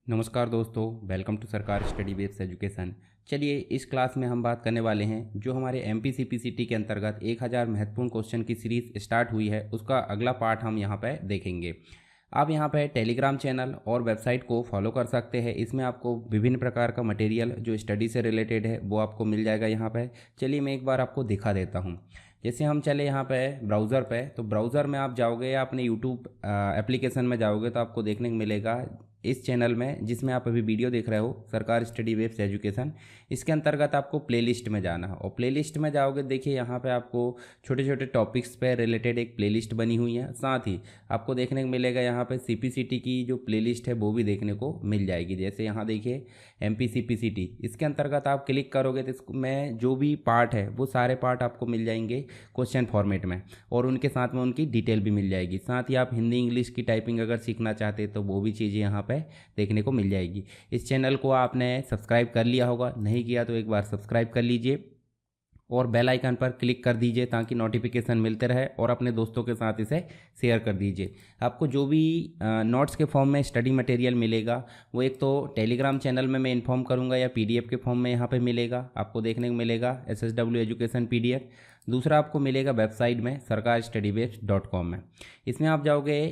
नमस्कार दोस्तों, welcome to सरकार स्टडी बेस्ड एजुकेशन। चलिए इस क्लास में हम बात करने वाले हैं जो हमारे MPCPCT के अंतर्गत 1000 महत्वपूर्ण क्वेश्चन की सीरीज़ स्टार्ट हुई है, उसका अगला पार्ट हम यहाँ पे देखेंगे। आप यहाँ पे टेलीग्राम चैनल और वेबसाइट को फॉलो कर सकते हैं। इसमें आपको विभिन्न प्रकार का मटेरियल जो स्टडी से रिलेटेड है वो आपको मिल जाएगा यहाँ पे। चलिए मैं एक बार आपको दिखा देता हूँ। जैसे हम चले यहाँ पे ब्राउज़र पे, तो ब्राउज़र में आप जाओगे या अपने यूट्यूब एप्लीकेशन में जाओगे तो आपको देखने को मिलेगा इस चैनल में जिसमें आप अभी वीडियो देख रहे हो, सरकार स्टडी बेस्ड एजुकेशन। इसके अंतर्गत आपको प्लेलिस्ट में जाना है और प्लेलिस्ट में जाओगे, देखिए यहाँ पे आपको छोटे छोटे टॉपिक्स पे रिलेटेड एक प्लेलिस्ट बनी हुई है। साथ ही आपको देखने को मिलेगा यहाँ पे CPCT की जो प्लेलिस्ट है वो भी देखने को मिल जाएगी। जैसे यहाँ देखिए MPCPCT, इसके अंतर्गत आप क्लिक करोगे तो इसमें जो भी पार्ट है वो सारे पार्ट आपको मिल जाएंगे क्वेश्चन फॉर्मेट में, और उनके साथ में उनकी डिटेल भी मिल जाएगी। साथ ही आप हिंदी इंग्लिश की टाइपिंग अगर सीखना चाहते हैं तो वो भी चीज़ें यहाँ पे देखने को मिल जाएगी। इस चैनल को आपने सब्सक्राइब कर लिया होगा, नहीं किया तो एक बार सब्सक्राइब कर लीजिए और बेल आइकन पर क्लिक कर दीजिए ताकि नोटिफिकेशन मिलते रहे, और अपने दोस्तों के साथ इसे शेयर कर दीजिए। आपको जो भी नोट्स के फॉर्म में स्टडी मटेरियल मिलेगा वो एक तो टेलीग्राम चैनल में मैं इन्फॉर्म करूंगा या PDF के फॉर्म में यहाँ पे मिलेगा, आपको देखने को मिलेगा SSW एजुकेशन PDF। दूसरा आपको मिलेगा वेबसाइट में sarkarstudybase.com में। इसमें आप जाओगे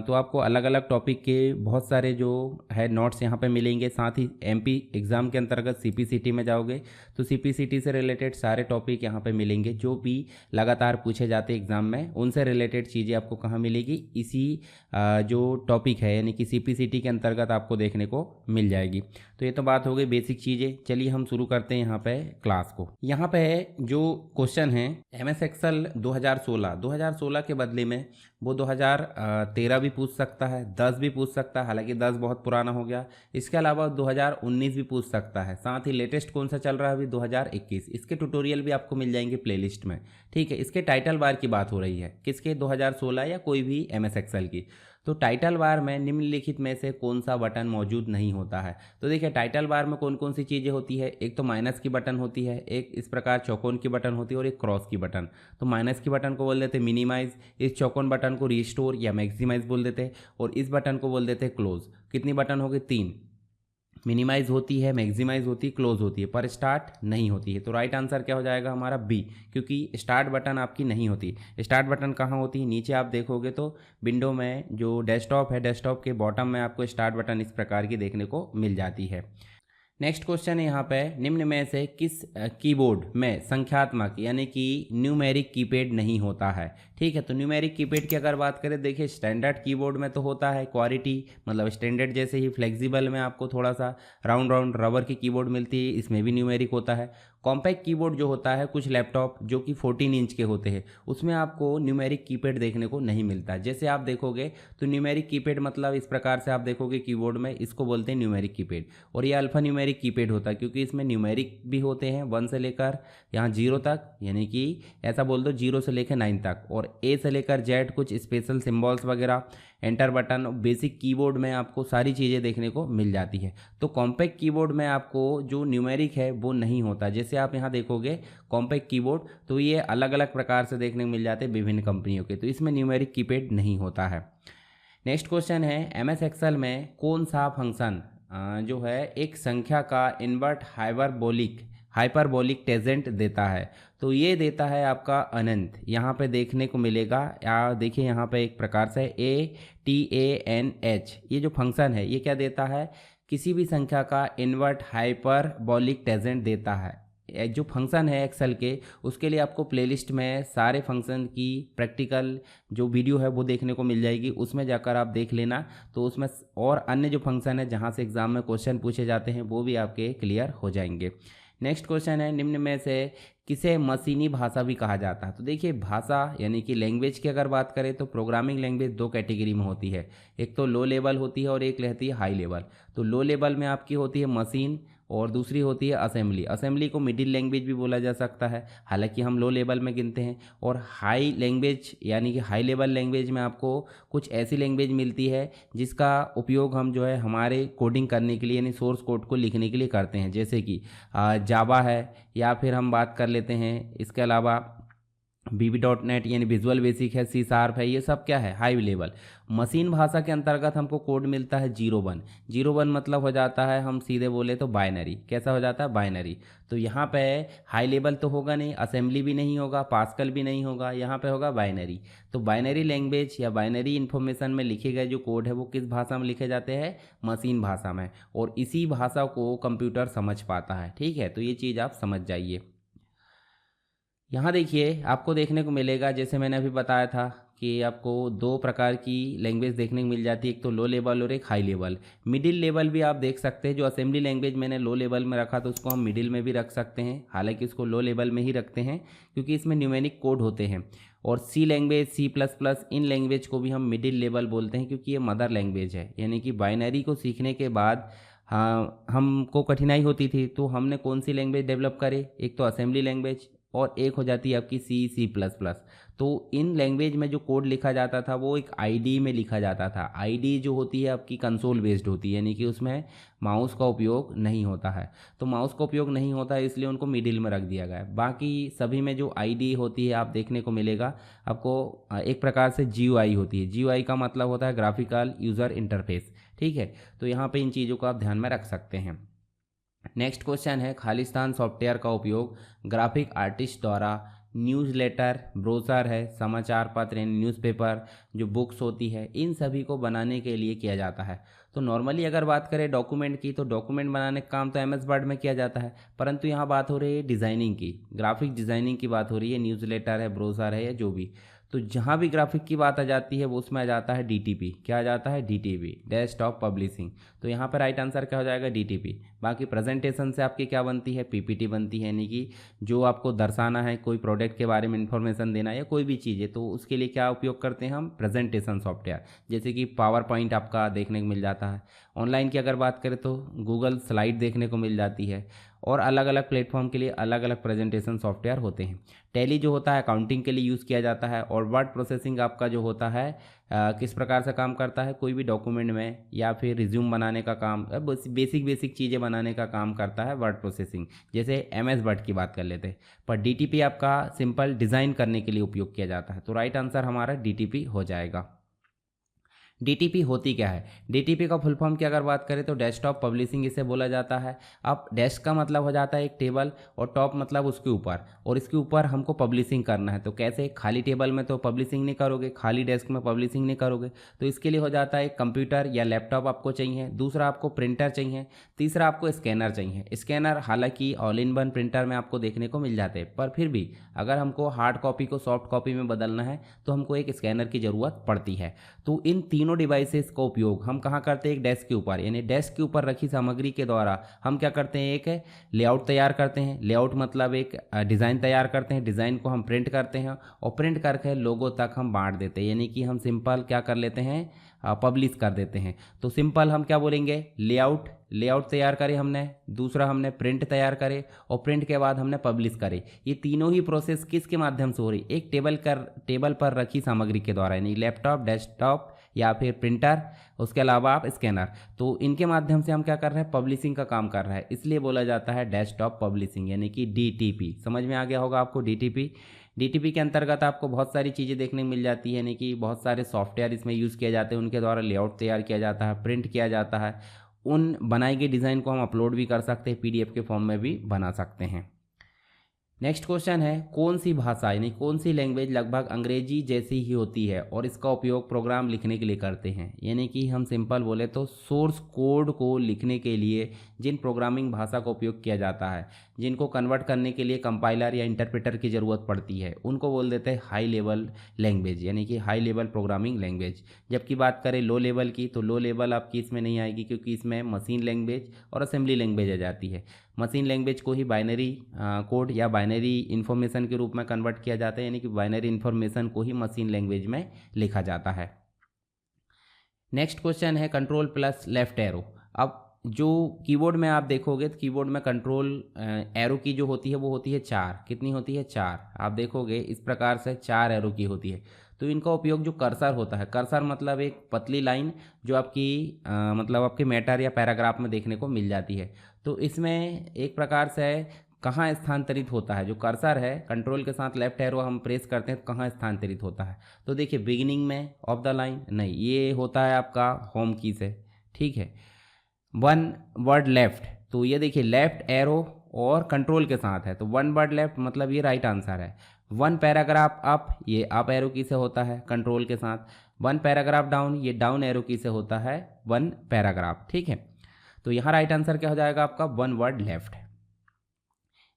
तो आपको अलग अलग टॉपिक के बहुत सारे जो है नोट्स यहाँ पे मिलेंगे। साथ ही MP एग्ज़ाम के अंतर्गत CPCT में जाओगे तो CPCT से रिलेटेड सारे टॉपिक यहाँ पे मिलेंगे, जो भी लगातार पूछे जाते हैं एग्ज़ाम में उनसे रिलेटेड चीज़ें आपको कहाँ मिलेगी, इसी जो टॉपिक है यानी कि CPCT के अंतर्गत आपको देखने को मिल जाएगी। तो ये तो बात हो गई बेसिक चीज़ें। चलिए हम शुरू करते हैं यहाँ पे क्लास को। यहाँ पे जो क्वेश्चन है MS एक्सेल 2016 के बदले में वो 2013 भी पूछ सकता है, 10 भी पूछ सकता है, हालांकि 10 बहुत पुराना हो गया। इसके अलावा 2019 भी पूछ सकता है। साथ ही लेटेस्ट कौन सा चल रहा है अभी 2021, इसके ट्यूटोरियल भी आपको मिल जाएंगे प्लेलिस्ट में। ठीक है, इसके टाइटल बार की बात हो रही है, किसके 2016 या कोई भी MS एक्सेल की। तो टाइटल बार में निम्नलिखित में से कौन सा बटन मौजूद नहीं होता है। तो देखिए टाइटल बार में कौन कौन सी चीज़ें होती है, एक तो माइनस की बटन होती है, एक इस प्रकार चौकोन की बटन होती है और एक क्रॉस की बटन। तो माइनस की बटन को बोल देते हैं मिनिमाइज, इस चौकोन बटन को रिस्टोर या मैक्सिमाइज बोल देते हैं, और इस बटन को बोल देते हैं क्लोज। कितनी बटन हो गई? 3। मिनिमाइज होती है, मैक्सिमाइज होती है, क्लोज होती है, पर स्टार्ट नहीं होती है। तो राइट आंसर क्या हो जाएगा हमारा B, क्योंकि स्टार्ट बटन आपकी नहीं होती। स्टार्ट बटन कहाँ होती है? नीचे आप देखोगे तो विंडो में जो डेस्कटॉप है, डेस्कटॉप के बॉटम में आपको स्टार्ट बटन इस प्रकार की देखने को मिल जाती है। नेक्स्ट क्वेश्चन है यहाँ पे, निम्न में से किस कीबोर्ड में संख्यात्मक यानी कि न्यूमेरिक कीपैड नहीं होता है। ठीक है, तो न्यूमेरिक कीपैड की अगर बात करें, देखिए स्टैंडर्ड कीबोर्ड में तो होता है, क्वालिटी मतलब स्टैंडर्ड जैसे ही फ्लेक्सिबल में आपको थोड़ा सा राउंड राउंड रबर की कीबोर्ड मिलती है, इसमें भी न्यूमेरिक होता है। कॉम्पैक्ट कीबोर्ड जो होता है, कुछ लैपटॉप जो कि 14 इंच के होते हैं, उसमें आपको न्यूमेरिक कीपैड देखने को नहीं मिलता। जैसे आप देखोगे तो न्यूमेरिक कीपैड मतलब इस प्रकार से आप देखोगे कीबोर्ड में, इसको बोलते हैं न्यूमेरिक कीपैड। और ये अल्फा न्यूमेरिक कीपैड होता है क्योंकि इसमें न्यूमेरिक भी होते हैं 1 से लेकर यहाँ 0 तक, यानी कि ऐसा बोल दो 0 से लेकर 9 तक, और A से लेकर Z कुछ स्पेशल सिम्बॉल्स वगैरह, एंटर बटन। बेसिक कीबोर्ड में आपको सारी चीज़ें देखने को मिल जाती है। तो कॉम्पैक्ट कीबोर्ड में आपको जो न्यूमेरिक है वो नहीं होता। जैसे आप यहाँ देखोगे कॉम्पैक्ट कीबोर्ड, तो ये अलग अलग प्रकार से देखने को मिल जाते हैं विभिन्न कंपनियों के, तो इसमें न्यूमेरिक कीपैड नहीं होता है। नेक्स्ट क्वेश्चन है, MS एक्सेल में कौन सा फंक्शन जो है एक संख्या का इन्वर्ट हाइपरबोलिक टेजेंट देता है। तो ये देता है आपका अनंत, यहाँ पे देखने को मिलेगा। या देखिए यहाँ पे एक प्रकार से ATANH, ये जो फंक्शन है ये क्या देता है? किसी भी संख्या का इन्वर्ट हाइपरबोलिक टेजेंट देता है। जो फंक्शन है एक्सेल के, उसके लिए आपको प्लेलिस्ट में सारे फंक्शन की प्रैक्टिकल जो वीडियो है वो देखने को मिल जाएगी, उसमें जाकर आप देख लेना। तो उसमें और अन्य जो फंक्शन है जहाँ से एग्जाम में क्वेश्चन पूछे जाते हैं वो भी आपके क्लियर हो जाएंगे। नेक्स्ट क्वेश्चन है, निम्न में से किसे मशीनी भाषा भी कहा जाता है। तो देखिए भाषा यानी कि लैंग्वेज की अगर बात करें तो प्रोग्रामिंग लैंग्वेज 2 कैटेगरी में होती है, एक तो लो लेवल होती है और एक रहती है हाई लेवल। तो लो लेवल में आपकी होती है मशीन और दूसरी होती है असेंबली। असेंबली को मिडिल लैंग्वेज भी बोला जा सकता है, हालांकि हम लो लेवल में गिनते हैं। और हाई लैंग्वेज यानी कि हाई लेवल लैंग्वेज में आपको कुछ ऐसी लैंग्वेज मिलती है जिसका उपयोग हम जो है हमारे कोडिंग करने के लिए यानी सोर्स कोड को लिखने के लिए करते हैं, जैसे कि जावा है, या फिर हम बात कर लेते हैं इसके अलावा VB.NET यानी विजुअल बेसिक है, C शार्प है, ये सब क्या है, हाई लेवल। मशीन भाषा के अंतर्गत हमको कोड मिलता है 01। 01 मतलब हो जाता है, हम सीधे बोले तो बाइनरी। कैसा हो जाता है, बाइनरी। तो यहाँ पे हाई लेवल तो होगा नहीं, असेंबली भी नहीं होगा, पास्कल भी नहीं होगा, यहाँ पे होगा बाइनरी। तो बाइनरी लैंग्वेज या बाइनरी इन्फॉर्मेशन में लिखे गए जो कोड है वो किस भाषा में लिखे जाते हैं, मशीन भाषा में। और इसी भाषा को कंप्यूटर समझ पाता है। ठीक है, तो ये चीज़ आप समझ जाइए। यहाँ देखिए आपको देखने को मिलेगा, जैसे मैंने अभी बताया था कि आपको दो प्रकार की लैंग्वेज देखने को मिल जाती है, एक तो लो लेवल और एक हाई लेवल। मिडिल लेवल भी आप देख सकते हैं, जो असेंबली लैंग्वेज मैंने लो लेवल में रखा तो उसको हम मिडिल में भी रख सकते हैं, हालांकि उसको लो लेवल में ही रखते हैं क्योंकि इसमें न्यूमेरिक कोड होते हैं। और सी लैंग्वेज, C++, इन लैंग्वेज को भी हम मिडिल लेवल बोलते हैं क्योंकि ये मदर लैंग्वेज है। यानी कि बाइनरी को सीखने के बाद हाँ हमको कठिनाई होती थी, तो हमने कौन सी लैंग्वेज डेवलप करे, एक तो असेंबली लैंग्वेज और एक हो जाती है आपकी C++। तो इन लैंग्वेज में जो कोड लिखा जाता था वो एक आईडी में लिखा जाता था। आईडी जो होती है आपकी कंसोल बेस्ड होती है, यानी कि उसमें माउस का उपयोग नहीं होता है। तो माउस का उपयोग नहीं होता है इसलिए उनको मिडिल में रख दिया गया है। बाकी सभी में जो आईडी होती है आप देखने को मिलेगा आपको एक प्रकार से GUI होती है। GUI का मतलब होता है ग्राफिकल यूज़र इंटरफेस। ठीक है, तो यहाँ पे इन चीज़ों को आप ध्यान में रख सकते हैं। नेक्स्ट क्वेश्चन है, खालिस्तान सॉफ्टवेयर का उपयोग ग्राफिक आर्टिस्ट द्वारा न्यूज़लेटर, ब्रोशर है, समाचार पत्र यानी न्यूज़पेपर, जो बुक्स होती है, इन सभी को बनाने के लिए किया जाता है। तो नॉर्मली अगर बात करें डॉक्यूमेंट की, तो डॉक्यूमेंट बनाने का काम तो MS वर्ड में किया जाता है, परंतु यहाँ बात हो रही है डिज़ाइनिंग की, ग्राफिक डिज़ाइनिंग की बात हो रही है। न्यूज़लेटर है, ब्रोशर है या जो भी, तो जहाँ भी ग्राफिक की बात आ जाती है वो उसमें आ जाता है DTP। क्या आ जाता है, DTP, डेस्कटॉप पब्लिशिंग। तो यहाँ पर राइट आंसर क्या हो जाएगा, DTP। बाकी प्रेजेंटेशन से आपकी क्या बनती है, PPT बनती है, यानी कि जो आपको दर्शाना है, कोई प्रोडक्ट के बारे में इंफॉर्मेशन देना है या कोई भी चीज़ है, तो उसके लिए क्या उपयोग करते हैं हम, प्रेजेंटेशन सॉफ्टवेयर। जैसे कि पावर पॉइंट आपका देखने को मिल जाता है। ऑनलाइन की अगर बात करें तो गूगल स्लाइड देखने को मिल जाती है। और अलग अलग प्लेटफॉर्म के लिए अलग अलग प्रेजेंटेशन सॉफ्टवेयर होते हैं। टैली जो होता है अकाउंटिंग के लिए यूज़ किया जाता है। और वर्ड प्रोसेसिंग आपका जो होता है किस प्रकार से काम करता है, कोई भी डॉक्यूमेंट में या फिर रिज्यूम बनाने का काम, बेसिक चीज़ें बनाने का काम करता है वर्ड प्रोसेसिंग। जैसे MS वर्ड की बात कर लेते हैं, पर DTP आपका सिंपल डिज़ाइन करने के लिए उपयोग किया जाता है। तो राइट आंसर हमारा DTP हो जाएगा। DTP होती क्या है, DTP का फुल फॉर्म की अगर बात करें तो डेस्कटॉप पब्लिशिंग इसे बोला जाता है। अब डेस्क का मतलब हो जाता है एक टेबल, और टॉप मतलब उसके ऊपर, और इसके ऊपर हमको पब्लिशिंग करना है। तो कैसे, खाली टेबल में तो पब्लिशिंग नहीं करोगे, खाली डेस्क में पब्लिशिंग नहीं करोगे, तो इसके लिए हो जाता है एक कंप्यूटर या लैपटॉप आपको चाहिए, दूसरा आपको प्रिंटर चाहिए, तीसरा आपको स्कैनर चाहिए। स्कैनर हालांकि ऑल इन वन प्रिंटर में आपको देखने को मिल जाते हैं, पर फिर भी अगर हमको हार्ड कॉपी को सॉफ्ट कॉपी में बदलना है तो हमको एक स्कैनर की ज़रूरत पड़ती है। तो इन तीनों डिवाइसेस का उपयोग हम कहाँ करते हैं, एक डेस्क के ऊपर, यानी डेस्क के ऊपर रखी सामग्री के द्वारा हम क्या करते हैं, एक लेआउट तैयार करते हैं। लेआउट मतलब एक डिज़ाइन तैयार करते हैं, डिज़ाइन को हम प्रिंट करते हैं और प्रिंट करके लोगों तक हम बांट देते हैं, यानी कि हम सिंपल क्या कर लेते हैं, पब्लिश कर देते हैं। तो सिंपल हम क्या बोलेंगे, लेआउट तैयार करे हमने, दूसरा हमने प्रिंट तैयार करे, और प्रिंट के बाद हमने पब्लिश करे। ये तीनों ही प्रोसेस किसके माध्यम से हो रही, एक टेबल पर रखी सामग्री के द्वारा, यानी लैपटॉप, डेस्कटॉप या फिर प्रिंटर, उसके अलावा आप स्कैनर। तो इनके माध्यम से हम क्या कर रहे हैं, पब्लिशिंग का काम कर रहा है, इसलिए बोला जाता है डेस्कटॉप पब्लिशिंग, यानी कि DTP। समझ में आ गया होगा आपको DTP के अंतर्गत आपको बहुत सारी चीज़ें देखने को मिल जाती है, यानी कि बहुत सारे सॉफ्टवेयर इसमें यूज़ किए जाते हैं, उनके द्वारा लेआउट तैयार किया जाता है, प्रिंट किया जाता है, उन बनाई गई डिज़ाइन को हम अपलोड भी कर सकते हैं, PDF के फॉर्म में भी बना सकते हैं। नेक्स्ट क्वेश्चन है, कौन सी भाषा यानी कौन सी लैंग्वेज लगभग अंग्रेजी जैसी ही होती है और इसका उपयोग प्रोग्राम लिखने के लिए करते हैं। यानी कि हम सिंपल बोले तो सोर्स कोड को लिखने के लिए जिन प्रोग्रामिंग भाषा का उपयोग किया जाता है, जिनको कन्वर्ट करने के लिए कंपाइलर या इंटरप्रेटर की ज़रूरत पड़ती है, उनको बोल देते हैं हाई लेवल लैंग्वेज, यानी कि हाई लेवल प्रोग्रामिंग लैंग्वेज। जबकि बात करें लो लेवल की, तो लो लेवल आपकी इसमें नहीं आएगी क्योंकि इसमें मशीन लैंग्वेज और असेंबली लैंग्वेज आ जाती है। मशीन लैंग्वेज को ही बाइनरी कोड या बाइनरी इन्फॉर्मेशन के रूप में कन्वर्ट किया जाता है, यानी कि बाइनरी इन्फॉर्मेशन को ही मशीन लैंग्वेज में लिखा जाता है। नेक्स्ट क्वेश्चन है, कंट्रोल प्लस लेफ्ट एरो। अब जो कीबोर्ड में आप देखोगे तो कीबोर्ड में कंट्रोल एरो की जो होती है वो होती है 4। कितनी होती है, 4। आप देखोगे इस प्रकार से 4 एरो की होती है। तो इनका उपयोग जो कर्सर होता है, कर्सर मतलब एक पतली लाइन जो आपकी मतलब आपके मैटर या पैराग्राफ में देखने को मिल जाती है। तो इसमें एक प्रकार से कहाँ स्थानांतरित होता है, जो कर्सर है कंट्रोल के साथ लेफ्ट एरो हम प्रेस करते हैं तो कहाँ स्थानांतरित होता है। तो देखिए बिगिनिंग में ऑफ द लाइन नहीं, ये होता है आपका होम की से, ठीक है। वन वर्ड लेफ्ट, तो ये देखिए लेफ्ट एरो और कंट्रोल के साथ है, तो वन वर्ड लेफ्ट मतलब ये राइट आंसर है। वन पैराग्राफ अप, ये अप एरो की से होता है कंट्रोल के साथ। वन पैराग्राफ डाउन, ये डाउन एरो की से होता है वन पैराग्राफ, ठीक है। तो यहाँ राइट आंसर क्या हो जाएगा आपका वन वर्ड लेफ्ट।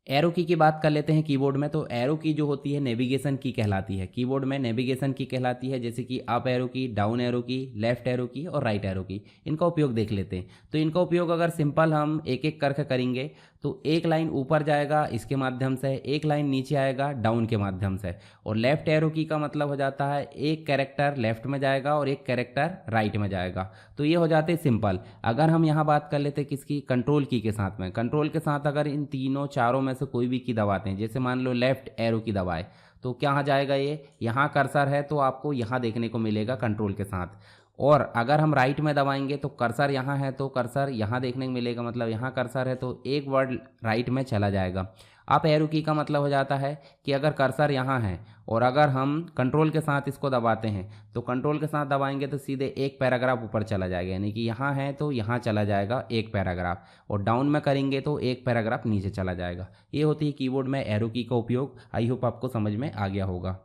एरो की बात कर लेते हैं कीबोर्ड में। तो एरो की जो होती है नेविगेशन की कहलाती है, कीबोर्ड में नेविगेशन की कहलाती है, जैसे कि अप एरो की, डाउन एरो की, लेफ्ट एरो की और राइट एरो की। इनका उपयोग देख लेते हैं। तो इनका उपयोग अगर सिंपल हम एक एक करके करेंगे तो एक लाइन ऊपर जाएगा इसके माध्यम से, एक लाइन नीचे आएगा डाउन के माध्यम से। और लेफ्ट एरो की का मतलब हो जाता है एक कैरेक्टर लेफ्ट में जाएगा और एक कैरेक्टर राइट में जाएगा। तो ये हो जाते सिंपल। अगर हम यहाँ बात कर लेते किसकी, कंट्रोल की के साथ में, कंट्रोल के साथ अगर इन तीनों चारों में से कोई भी की दबाते हैं, जैसे मान लो लेफ्ट एरो की दबाए तो क्या जाएगा, ये यहाँ कर्सर है तो आपको यहाँ देखने को मिलेगा कंट्रोल के साथ। और अगर हम राइट में दबाएंगे तो कर्सर यहाँ है तो कर्सर यहाँ देखने को मिलेगा, मतलब यहाँ कर्सर है तो एक वर्ड राइट में चला जाएगा। अप एरो की का मतलब हो जाता है कि अगर कर्सर यहाँ है और अगर हम कंट्रोल के साथ इसको दबाते हैं तो कंट्रोल के साथ दबाएंगे तो सीधे एक पैराग्राफ ऊपर चला जाएगा, यानी कि यहाँ है तो यहाँ चला जाएगा एक पैराग्राफ, और डाउन में करेंगे तो एक पैराग्राफ नीचे चला जाएगा। ये होती है कीबोर्ड में एरो की का उपयोग। आई होप आपको समझ में आ गया होगा।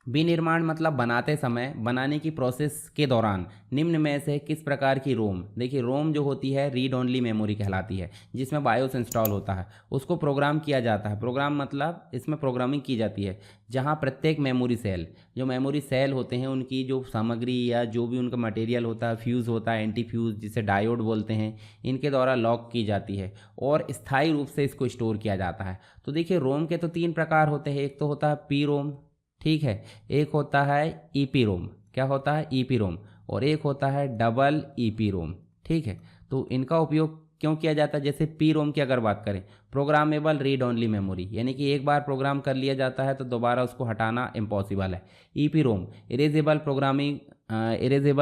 विनिर्माण मतलब बनाते समय, बनाने की प्रोसेस के दौरान निम्न में से किस प्रकार की रोम, देखिए रोम जो होती है रीड ओनली मेमोरी कहलाती है, जिसमें बायोस इंस्टॉल होता है, उसको प्रोग्राम किया जाता है। प्रोग्राम मतलब इसमें प्रोग्रामिंग की जाती है, जहां प्रत्येक मेमोरी सेल, जो मेमोरी सेल होते हैं उनकी जो सामग्री या जो भी उनका मटेरियल होता है, फ्यूज़ होता है, एंटी फ्यूज़ जिसे डायोड बोलते हैं, इनके द्वारा लॉक की जाती है और स्थायी रूप से इसको स्टोर किया जाता है। तो देखिए रोम के तो तीन प्रकार होते हैं। एक तो होता है पी रोम, ठीक है, एक होता है ईपी रोम, क्या होता है ईपी रोम, और एक होता है डबल ईपी रोम, ठीक है। तो इनका उपयोग क्यों किया जाता है, जैसे पी रोम की अगर बात करें, प्रोग्रामेबल रीड ओनली मेमोरी, यानी कि एक बार प्रोग्राम कर लिया जाता है तो दोबारा उसको हटाना इम्पॉसिबल है। EPROM erasable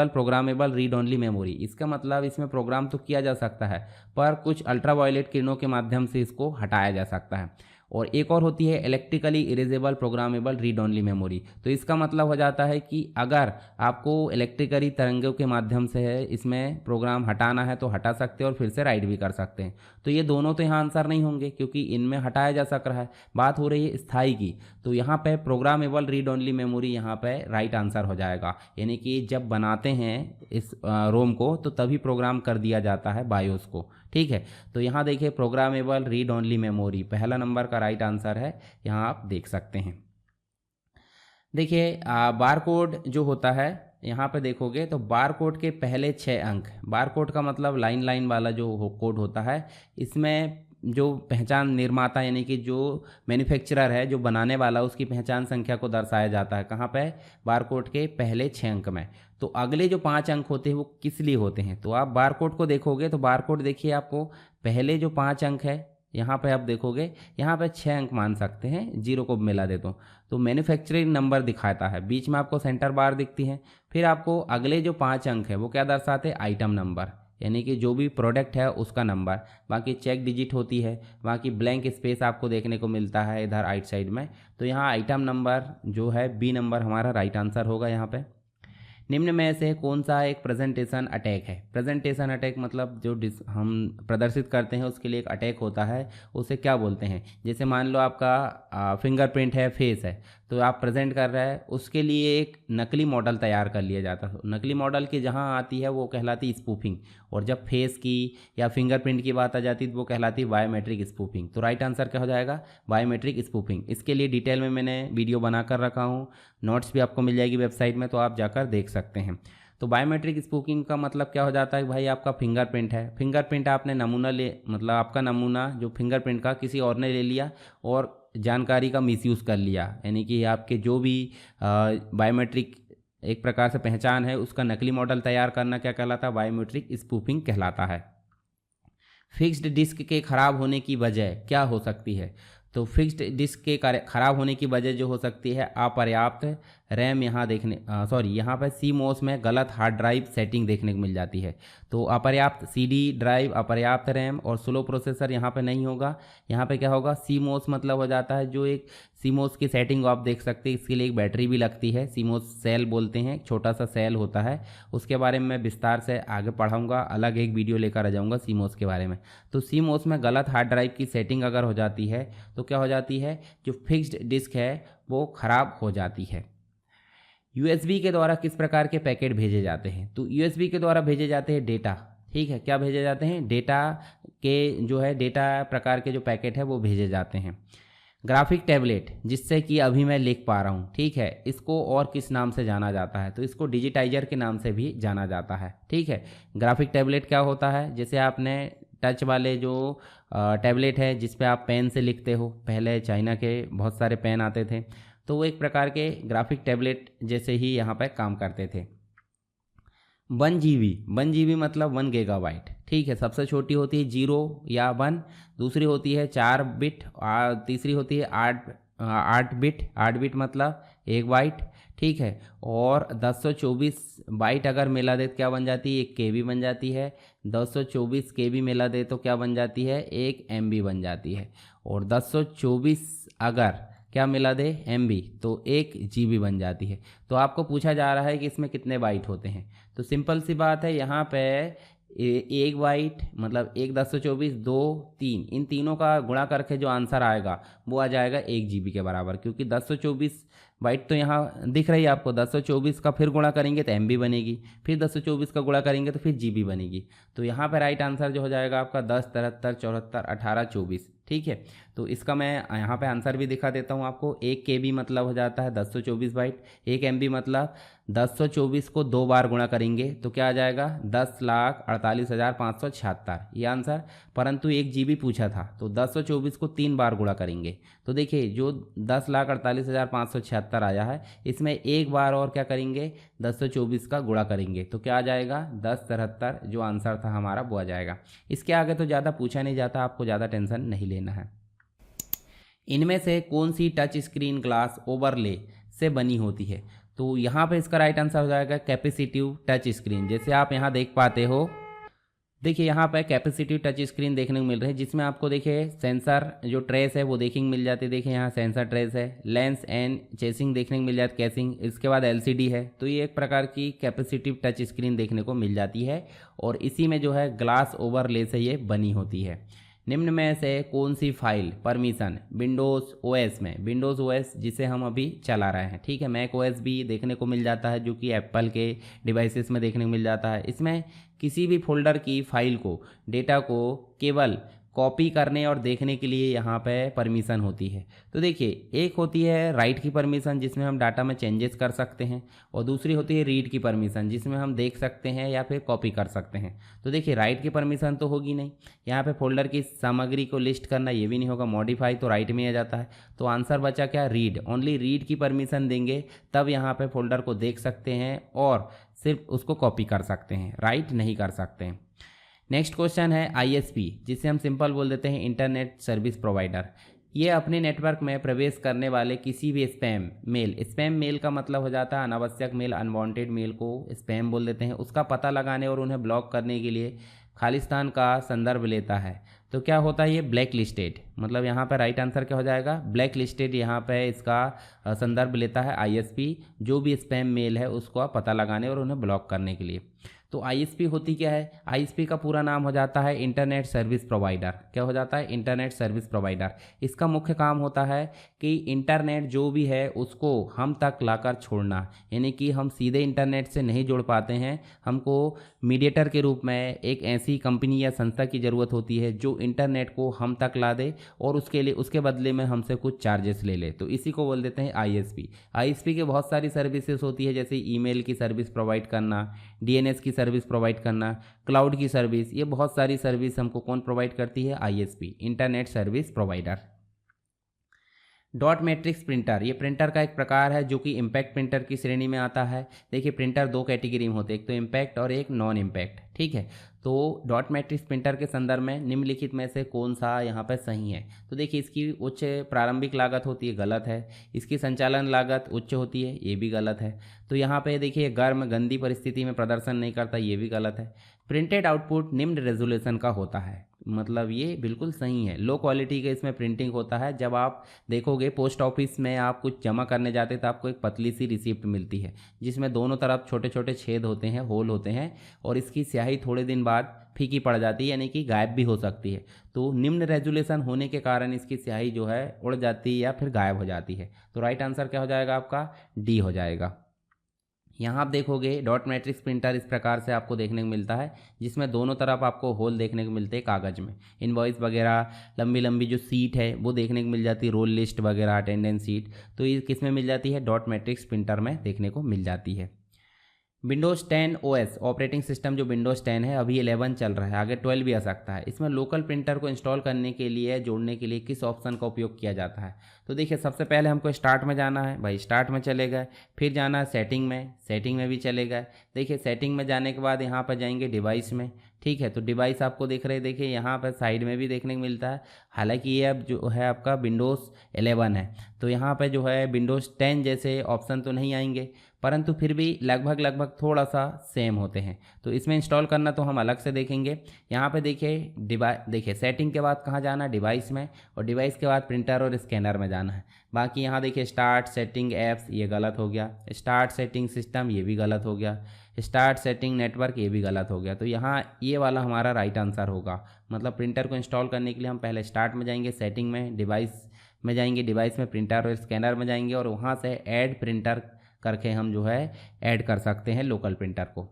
programmable read only memory, इसका मतलब इसमें प्रोग्राम तो किया जा सकता है पर कुछ अल्ट्रावायलेट किरणों के माध्यम से इसको हटाया जा सकता है। और एक और होती है electrically erasable programmable read only memory, तो इसका मतलब हो जाता है कि अगर आपको इलेक्ट्रिकली तरंगों के माध्यम से है इसमें प्रोग्राम हटाना है तो हटा सकते हैं और फिर से राइट भी कर सकते हैं। तो ये दोनों तो यहाँ आंसर नहीं होंगे क्योंकि इनमें हटाया जा सक रहा है। बात हो रही है स्थायी की, तो यहाँ पे प्रोग्रामेबल रीड ओनली मेमोरी यहाँ पे राइट आंसर हो जाएगा, यानी कि जब बनाते हैं इस रोम को तो तभी प्रोग्राम कर दिया जाता है बायोस को, ठीक है। तो यहाँ देखिए प्रोग्रामेबल रीड ओनली मेमोरी पहला नंबर का राइट आंसर है, यहाँ आप देख सकते हैं। देखिए बार कोड जो होता है यहाँ पे देखोगे तो बार कोड के पहले 6 अंक, बार कोड का मतलब लाइन लाइन वाला जो कोड होता है, इसमें जो पहचान निर्माता यानी कि जो मैन्युफैक्चरर है, जो बनाने वाला, उसकी पहचान संख्या को दर्शाया जाता है। कहाँ पे, बार कोड के पहले 6 अंक में। तो अगले जो 5 अंक होते हैं वो किस लिए होते हैं, तो आप बार कोड को देखोगे तो बार कोड देखिए आपको पहले जो 5 अंक है यहाँ पे आप देखोगे यहाँ पे 6 अंक मान सकते हैं, जीरो को मिला देता हूँ तो मैन्युफैक्चरिंग नंबर दिखाता है, बीच में आपको सेंटर बार दिखती है। फिर आपको अगले जो 5 अंक है वो क्या दर्शाते हैं, आइटम नंबर, यानी कि जो भी प्रोडक्ट है उसका नंबर। बाकी चेक डिजिट होती है, बाकी ब्लैंक स्पेस आपको देखने को मिलता है इधर राइट साइड में। तो यहाँ आइटम नंबर जो है बी नंबर हमारा राइट आंसर होगा। यहाँ पे निम्न में से कौन सा एक प्रेजेंटेशन अटैक है, प्रेजेंटेशन अटैक मतलब जो हम प्रदर्शित करते हैं उसके लिए एक अटैक होता है, उसे क्या बोलते हैं। जैसे मान लो आपका फिंगरप्रिंट है, फेस है, तो आप प्रेजेंट कर रहे हैं, उसके लिए एक नकली मॉडल तैयार कर लिया जाता है। नकली मॉडल की जहाँ आती है वो कहलाती स्पूफिंग, और जब फेस की या फिंगरप्रिंट की बात आ जाती है तो वो कहलाती बायोमेट्रिक स्पूफिंग। तो राइट आंसर क्या हो जाएगा, बायोमेट्रिक स्पूफिंग। इसके लिए डिटेल में मैंने वीडियो बना कर रखा हूँ, नोट्स भी आपको मिल जाएगी वेबसाइट में, तो आप जाकर देख सकते हैं। तो बायोमेट्रिक स्पूफिंग का मतलब क्या हो जाता है, भाई आपका फिंगरप्रिंट है, फिंगरप्रिंट आपने नमूना मतलब आपका नमूना जो फिंगरप्रिंट का किसी और ने ले लिया और जानकारी का मिसयूज़ कर लिया, यानी कि आपके जो भी बायोमेट्रिक एक प्रकार से पहचान है उसका नकली मॉडल तैयार करना क्या कहलाता है, बायोमेट्रिक स्पूफिंग कहलाता है। फिक्स्ड डिस्क के खराब होने की वजह क्या हो सकती है, तो फिक्स्ड डिस्क के खराब होने की वजह जो हो सकती है, अपर्याप्त रैम यहाँ यहाँ पर CMOS में गलत हार्ड ड्राइव सेटिंग देखने को मिल जाती है। तो अपर्याप्त CD ड्राइव, अपर्याप्त रैम और स्लो प्रोसेसर यहाँ पे नहीं होगा। यहाँ पे क्या होगा, CMOS मतलब हो जाता है जो एक CMOS की सेटिंग आप देख सकते हैं, इसके लिए एक बैटरी भी लगती है, CMOS सेल बोलते हैं, छोटा सा सेल होता है। उसके बारे में मैं विस्तार से आगे पढ़ाऊँगा, अलग एक वीडियो लेकर आ जाऊँगा CMOS के बारे में। तो CMOS में गलत हार्ड ड्राइव की सेटिंग अगर हो जाती है तो क्या हो जाती है, जो फिक्स्ड डिस्क है वो ख़राब हो जाती है। USB के द्वारा किस प्रकार के पैकेट भेजे जाते हैं, तो USB के द्वारा भेजे जाते हैं डेटा। ठीक है, क्या भेजे जाते हैं, डेटा के जो है डेटा प्रकार के जो पैकेट है वो भेजे जाते हैं। ग्राफिक टैबलेट, जिससे कि अभी मैं लिख पा रहा हूँ, ठीक है, इसको और किस नाम से जाना जाता है, तो इसको डिजिटाइजर के नाम से भी जाना जाता है। ठीक है, ग्राफिक टैबलेट क्या होता है, जैसे आपने टच वाले जो टैबलेट है जिस पे आप पेन से लिखते हो, पहले चाइना के बहुत सारे पेन आते थे, तो वो एक प्रकार के ग्राफिक टैबलेट जैसे ही यहाँ पर काम करते थे। 1 GB मतलब 1 गीगाबाइट। ठीक है, सबसे छोटी होती है 0 या 1, दूसरी होती है 4 बिट, तीसरी होती है 8 बिट। 8 बिट मतलब 1 बाइट। ठीक है, और 1024 बाइट अगर मिला दे तो क्या बन जाती है, 1 KB बन जाती है। 1024 KB मिला दे तो क्या बन जाती है, 1 MB बन जाती है। और 1024 अगर क्या मिला दे, MB, तो 1 GB बन जाती है। तो आपको पूछा जा रहा है कि इसमें कितने बाइट होते हैं, तो सिंपल सी बात है, यहाँ पे 1 बाइट मतलब 1, 1024, 2, 3, इन तीनों का गुणा करके जो आंसर आएगा वो आ जाएगा 1 GB के बराबर, क्योंकि 1024 बाइट तो यहाँ दिख रही है आपको। 1024 का फिर गुणा करेंगे तो MB बनेगी, फिर 1024 का गुणा करेंगे तो फिर GB बनेगी। तो यहाँ पर राइट आंसर जो हो जाएगा आपका 10, 73, 74, 18, 24। ठीक है, तो इसका मैं यहाँ पे आंसर भी दिखा देता हूँ आपको। 1 KB मतलब हो जाता है 1024 बाइट, 1 MB मतलब 1024 को 2 बार गुणा करेंगे तो क्या आ जाएगा, 10,48,576 ये आंसर। परंतु 1 GB पूछा था तो 1024 को 3 बार गुणा करेंगे। तो देखिए जो 10,48,576 आया है, इसमें एक बार और क्या करेंगे, 1024 का गुणा करेंगे तो क्या आ जाएगा, 1073 जो आंसर था हमारा वो आ जाएगा। इसके आगे तो ज़्यादा पूछा नहीं जाता, आपको ज़्यादा टेंशन नहीं लेना है। इनमें से कौन सी टच स्क्रीन ग्लास ओवरले से बनी होती है, तो यहाँ पे इसका राइट आंसर हो जाएगा कैपेसिटिव टच स्क्रीन। जैसे आप यहाँ देख पाते हो, देखिए यहाँ पे कैपेसिटिव टच स्क्रीन देखने को मिल रही है, जिसमें आपको देखिए सेंसर जो ट्रेस है वो देखने को मिल जाती है। देखिए यहाँ सेंसर ट्रेस है, लेंस एंड चेसिंग देखने को मिल जाती है, कैसिंग, इसके बाद LCD है। तो ये एक प्रकार की कैपेसिटिव टच स्क्रीन देखने को मिल जाती है और इसी में जो है ग्लास ओवरले से ये बनी होती है। निम्न में से कौन सी फाइल परमिशन विंडोज़ OS में, विंडोज़ OS जिसे हम अभी चला रहे हैं, ठीक है, मैक OS भी देखने को मिल जाता है जो कि एप्पल के डिवाइसेस में देखने को मिल जाता है। इसमें किसी भी फोल्डर की फाइल को, डेटा को केवल कॉपी करने और देखने के लिए यहाँ पे परमिशन होती है। तो देखिए एक होती है राइट की परमिशन जिसमें हम डाटा में चेंजेस कर सकते हैं, और दूसरी होती है रीड की परमिशन जिसमें हम देख सकते हैं या फिर कॉपी कर सकते हैं। तो देखिए राइट की परमिशन तो होगी नहीं, यहाँ पे फोल्डर की सामग्री को लिस्ट करना ये भी नहीं होगा, मॉडिफाई तो राइट में आ जाता है। तो आंसर बचा क्या, रीड। ओनली रीड की परमिशन देंगे तब यहाँ पे फोल्डर को देख सकते हैं और सिर्फ उसको कॉपी कर सकते हैं, राइट नहीं कर सकते हैं। नेक्स्ट क्वेश्चन है ISP, जिसे हम सिंपल बोल देते हैं इंटरनेट सर्विस प्रोवाइडर। ये अपने नेटवर्क में प्रवेश करने वाले किसी भी स्पैम मेल का मतलब हो जाता है अनावश्यक मेल, अनवांटेड मेल को स्पैम बोल देते हैं, उसका पता लगाने और उन्हें ब्लॉक करने के लिए खालिस्तान का संदर्भ लेता है। तो क्या होता है ये, ब्लैक लिस्टेड। मतलब यहाँ पर राइट आंसर क्या हो जाएगा, ब्लैक लिस्टेड यहाँ पे इसका संदर्भ लेता है ISP, जो भी स्पैम मेल है उसको पता लगाने और उन्हें ब्लॉक करने के लिए। तो ISP होती क्या है, ISP का पूरा नाम हो जाता है इंटरनेट सर्विस प्रोवाइडर। क्या हो जाता है, इंटरनेट सर्विस प्रोवाइडर। इसका मुख्य काम होता है कि इंटरनेट जो भी है उसको हम तक लाकर छोड़ना, यानी कि हम सीधे इंटरनेट से नहीं जुड़ पाते हैं, हमको मीडिएटर के रूप में एक ऐसी कंपनी या संस्था की ज़रूरत होती है जो इंटरनेट को हम तक ला दे और उसके बदले में हमसे कुछ चार्जेस ले ले। तो इसी को बोल देते हैं ISP। ISP के बहुत सारी सर्विसेज होती है, जैसे ईमेल की सर्विस प्रोवाइड करना, DNS की सर्विस प्रोवाइड करना, क्लाउड की सर्विस, ये बहुत सारी सर्विस हमको कौन प्रोवाइड करती है, ISP, internet service provider. Dot matrix printer, ये प्रिंटर का एक प्रकार है जो कि इम्पैक्ट प्रिंटर की श्रेणी में आता है। देखिए प्रिंटर दो कैटेगरी में होते हैं, एक तो इम्पैक्ट और एक नॉन इम्पैक्ट, ठीक है। तो डॉट मैट्रिक्स प्रिंटर के संदर्भ में निम्नलिखित में से कौन सा यहाँ पर सही है? तो देखिए इसकी उच्च प्रारंभिक लागत होती है, गलत है। इसकी संचालन लागत उच्च होती है, ये भी गलत है। तो यहाँ पे देखिए गर्म गंदी परिस्थिति में प्रदर्शन नहीं करता, ये भी गलत है। प्रिंटेड आउटपुट निम्न रेजोल्यूशन का होता है, मतलब ये बिल्कुल सही है। लो क्वालिटी का इसमें प्रिंटिंग होता है। जब आप देखोगे पोस्ट ऑफिस में आप कुछ जमा करने जाते तो आपको एक पतली सी रिसिप्ट मिलती है जिसमें दोनों तरफ छोटे छोटे छेद होते हैं, होल होते हैं, और इसकी स्याही थोड़े दिन बाद फीकी पड़ जाती है, यानी कि गायब भी हो सकती है। तो निम्न रेजोल्यूशन होने के कारण इसकी स्याही जो है उड़ जाती है या फिर गायब हो जाती है। तो राइट आंसर क्या हो जाएगा आपका? डी हो जाएगा। यहाँ आप देखोगे डॉट मैट्रिक्स प्रिंटर इस प्रकार से आपको देखने को मिलता है जिसमें दोनों तरफ आपको होल देखने को मिलते हैं कागज़ में। इनवॉइस वगैरह लंबी लंबी जो सीट है वो देखने को मिल जाती है, रोल लिस्ट वगैरह अटेंडेंस सीट, तो ये किस में मिल जाती है? डॉट मैट्रिक्स प्रिंटर में देखने को मिल जाती है। विंडोज़ 10 OS ऑपरेटिंग सिस्टम जो विंडोज़ 10 है अभी 11 चल रहा है, आगे 12 भी आ सकता है। इसमें लोकल प्रिंटर को इंस्टॉल करने के लिए, जोड़ने के लिए किस ऑप्शन का उपयोग किया जाता है? तो देखिए सबसे पहले हमको स्टार्ट में जाना है, भाई स्टार्ट में चले गए, फिर जाना है सेटिंग में, सेटिंग में भी चले गए। देखिए सेटिंग में जाने के बाद यहाँ पर जाएंगे डिवाइस में, ठीक है। तो डिवाइस आपको दिख रहे, देखिए यहाँ पर साइड में भी देखने को मिलता है। हालांकि ये अब जो है आपका विंडोज़ 11 है, तो यहाँ पर जो है विंडोज़ 10 जैसे ऑप्शन तो नहीं आएंगे, परंतु फिर भी लगभग थोड़ा सा सेम होते हैं। तो इसमें इंस्टॉल करना तो हम अलग से देखेंगे। यहाँ पे देखिए सेटिंग के बाद कहाँ जाना? डिवाइस में, और डिवाइस के बाद प्रिंटर और स्कैनर में जाना है। बाकी यहाँ देखिए स्टार्ट सेटिंग ऐप्स, ये गलत हो गया। स्टार्ट सेटिंग सिस्टम, ये भी गलत हो गया। स्टार्ट सेटिंग नेटवर्क, ये भी गलत हो गया। तो यहाँ ये वाला हमारा राइट आंसर होगा। मतलब प्रिंटर को इंस्टॉल करने के लिए हम पहले स्टार्ट में जाएंगे, सेटिंग में, डिवाइस में जाएंगे, डिवाइस में प्रिंटर और स्कैनर में जाएंगे, और वहाँ से ऐड प्रिंटर करके हम जो है ऐड कर सकते हैं लोकल प्रिंटर को।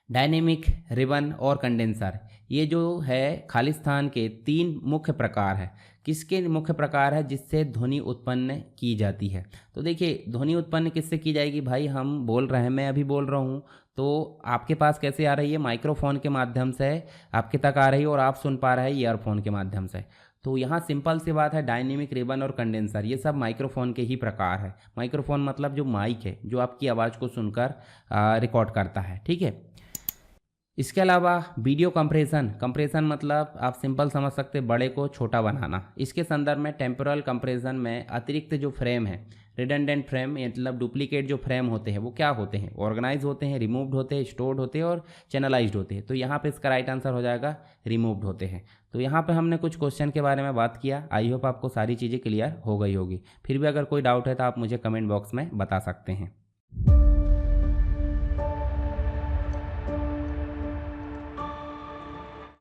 डायनेमिक, रिबन और कंडेंसर, ये जो है खालिस्तान के 3 मुख्य प्रकार है। किसके मुख्य प्रकार है? जिससे ध्वनि उत्पन्न की जाती है। तो देखिए ध्वनि उत्पन्न किससे की जाएगी? भाई हम बोल रहे हैं, मैं अभी बोल रहा हूँ, तो आपके पास कैसे आ रही है? माइक्रोफोन के माध्यम से आपके तक आ रही है, और आप सुन पा रहे हैं ईयरफोन के माध्यम से। तो यहाँ सिंपल सी बात है, डायनेमिक, रिबन और कंडेंसर ये सब माइक्रोफोन के ही प्रकार है। माइक्रोफोन मतलब जो माइक है जो आपकी आवाज़ को सुनकर रिकॉर्ड करता है, ठीक है। इसके अलावा वीडियो कंप्रेशन मतलब आप सिंपल समझ सकते हैं, बड़े को छोटा बनाना। इसके संदर्भ में टेम्पोरल कंप्रेशन में अतिरिक्त जो फ्रेम है, रिडंडेंट फ्रेम मतलब डुप्लीकेट जो फ्रेम होते हैं वो क्या होते हैं? ऑर्गेनाइज होते हैं, रिमूव्ड होते हैं, स्टोर्ड होते हैं और चैनलाइज्ड होते हैं। तो यहाँ पे इसका राइट आंसर हो जाएगा रिमूव्ड होते हैं। तो यहाँ पे हमने कुछ क्वेश्चन के बारे में बात किया। आई होप आपको सारी चीज़ें क्लियर हो गई होगी। फिर भी अगर कोई डाउट है तो आप मुझे कमेंट बॉक्स में बता सकते हैं।